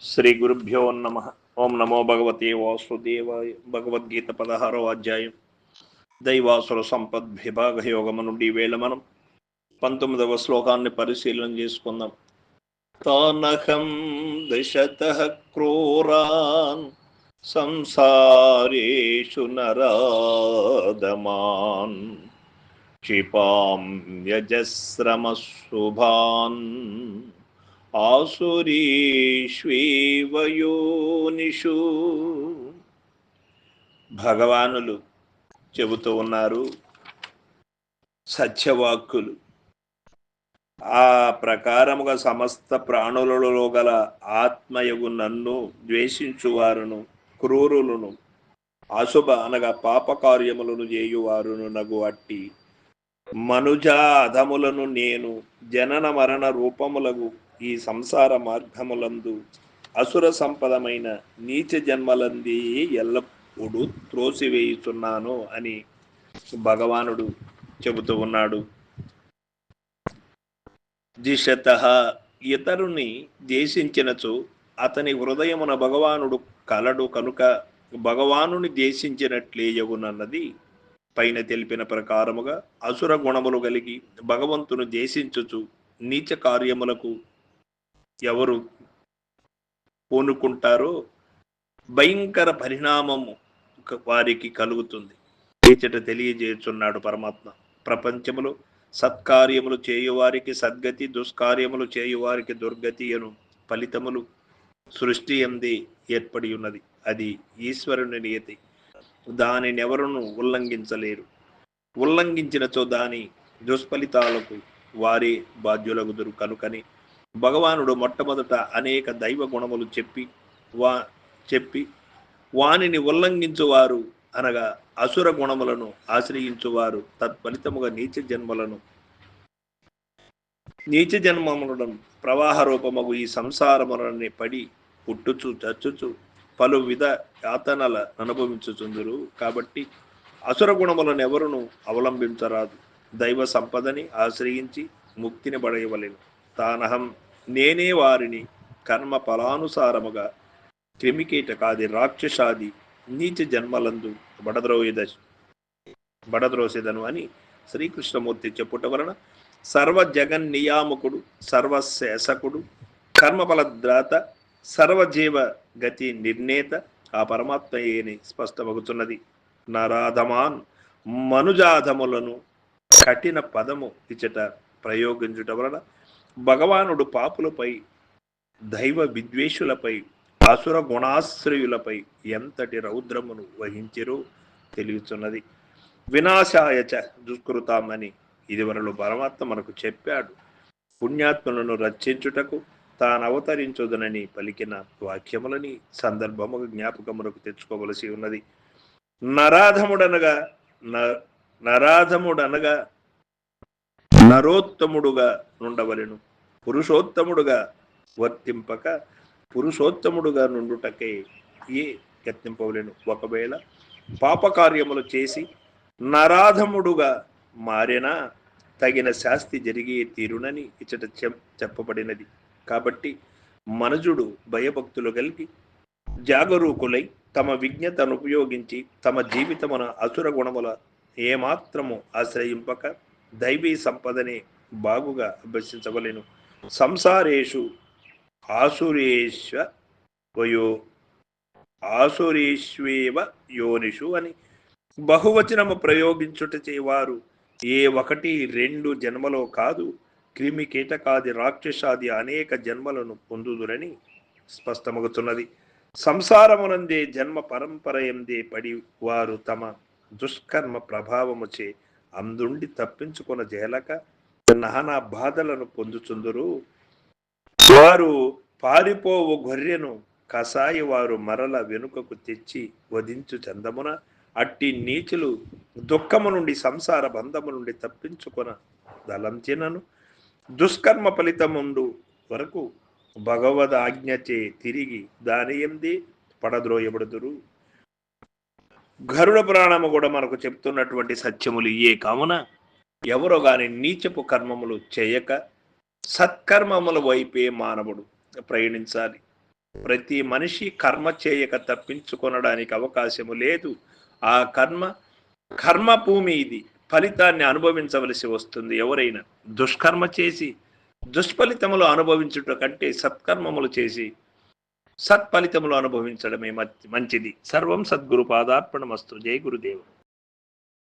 శ్రీ గురుభ్యో నమ. ఓం నమో భగవతే వాసుదేవాయ. భగవద్గీత 16వ అధ్యాయం దైవాసుర సంపద్ విభాగ యోగము నుండి వేళ మనం 19వ శ్లోకాన్ని పరిశీలన చేసుకుందాం. తానహం దశతః క్రూరాన్ సంసారేషు నరాదమాన్ క్షిపాం యజస్రమశుభాన్ ఆసురీష్వేవయోనిషు. భగవానులు చెబుతూ ఉన్నారు, సత్యవాక్కులు. ఆ ప్రకారముగా సమస్త ప్రాణులలో గల ఆత్మయగు నన్ను ద్వేషించువారును, క్రూరులను, అశుభ అనగా పాపకార్యములను చేయువారును నగు అట్టి మనుజా అధములను నేను జనన మరణ రూపములకు ఈ సంసార మార్గములందు అసుర సంపదమైన నీచ జన్మలంది ఎల్లప్పుడూ త్రోసివేయుచున్నాను అని భగవానుడు చెబుతూ ఉన్నాడు. దిశతః ఇతరుని దేశించినచో అతని హృదయమున భగవానుడు కలడు కనుక భగవానుని దేశించినట్లే యగునన్నది పైన తెలిపిన ప్రకారముగా అసుర గుణములు కలిగి భగవంతును దేశించుచు నీచ కార్యములకు ఎవరు పూనుకుంటారో భయంకర పరిణామము వారికి కలుగుతుంది. ఇచ్చట తెలియజేస్తున్నాడు పరమాత్మ. ప్రపంచములో సత్కార్యములు చేయువారికి సద్గతి, దుష్కార్యములు చేయువారికి దుర్గతి అను ఫలితములు సృష్టి ఎందే ఏర్పడి ఉన్నది. అది ఈశ్వరుని నియతి. దానినెవరును ఉల్లంఘించలేరు. ఉల్లంఘించినచో దాని దుష్ఫలితాలకు వారే బాధ్యులగుదురు. కనుకని భగవానుడు మొట్టమొదట అనేక దైవ గుణములు చెప్పి వానిని ఉల్లంఘించువారు అనగా అసుర గుణములను ఆశ్రయించువారు తత్ఫలితముగా నీచ జన్మములను ప్రవాహ రూపముగు ఈ సంసారములని పడి పుట్టుచు చచ్చుచు పలు విధ యాతనల అనుభవించుచుందురు. కాబట్టి అసుర గుణములను ఎవరును అవలంబించరాదు. దైవ సంపదని ఆశ్రయించి ముక్తిని పడయవలెను. తానహం నేనే వారిని కర్మ ఫలానుసారముగా క్రిమికీటకాది రాక్షసాది నీచ జన్మలందు బడద్రోసెదను అని శ్రీకృష్ణమూర్తి చెప్పుట వలన సర్వ జగన్నియామకుడు, సర్వశాసకుడు, కర్మఫలద్రాత, సర్వజీవ గతి నిర్ణేత ఆ పరమాత్మయేని స్పష్టమగుతున్నది. నరాధమాన్ మనుజాధములను కఠిన పదము ఇచ్చట ప్రయోగించుట వలన భగవానుడు పాపులపై, దైవ విద్వేషులపై, అసుర గుణాశ్రయులపై ఎంతటి రౌద్రమును వహించిరో తెలియచున్నది. వినాశాయచ దుష్కృతామని ఇదివరలో పరమాత్మ మనకు చెప్పాడు. పుణ్యాత్ములను రక్షించుటకు తాను అవతరించుదనని పలికిన వాక్యములని సందర్భముగా జ్ఞాపకములకు తెచ్చుకోవలసి ఉన్నది. నరాధముడనగా నరోత్తముడుగా నుండవలెను. పురుషోత్తముడుగా వర్తింపక పురుషోత్తముడుగా నుండుటకే యత్నింపవలెను. ఒకవేళ పాపకార్యములు చేసి నరాధముడుగా మారినా తగిన శాస్తి జరిగే తీరునని ఇచ్చట చెప్పబడినది. కాబట్టి మనుజుడు భయభక్తులు కలిగి జాగరూకులై తమ విజ్ఞతను ఉపయోగించి తమ జీవితమున అసుర గుణముల ఏమాత్రము ఆశ్రయింపక దైవీ సంపదనే బాగుగా అభ్యసించవలెను. సంసారేషు ఆసురీష్వేవ యోనిషు అని బహువచనము ప్రయోగించుట చేవారు ఏ 1-2 జన్మలో కాదు క్రిమి కీటకాది రాక్షసాది అనేక జన్మలను పొందుదురని స్పష్టమగుతున్నది. సంసారమునందే జన్మ పరంపర ఎందే పడి వారు తమ దుష్కర్మ ప్రభావముచే అందుండి తప్పించుకున్న జేలక నానా బాధలను పొందుచుందురు. వారు పారిపోవు గొర్రెను కసాయి వారు మరల వెనుకకు తెచ్చి వధించు చందమున అట్టి నీచులు దుఃఖము నుండి సంసార బంధము నుండి తప్పించుకొన దలంచినను దుష్కర్మ ఫలితముండు వరకు భగవద్ ఆజ్ఞచే తిరిగి దాని ఎందే పడద్రోయబడుదురు. గరుడ పురాణము కూడా మనకు చెప్తున్నటువంటి సత్యములు ఇయే కావున ఎవరో గాని నీచపు కర్మములు చేయక సత్కర్మముల వైపే మానవుడు ప్రయాణించాలి. ప్రతి మనిషి కర్మ చేయక తప్పించుకొనడానికి అవకాశము లేదు. ఆ కర్మ భూమి ఇది. ఫలితాన్ని అనుభవించవలసి వస్తుంది. ఎవరైనా దుష్కర్మ చేసి దుష్ఫలితములు అనుభవించుట కంటే సత్కర్మములు చేసి సత్ఫలితములు అనుభవించడమే మంచిది. సర్వం సద్గురు పాదార్పణమస్తు. జై గురుదేవ్.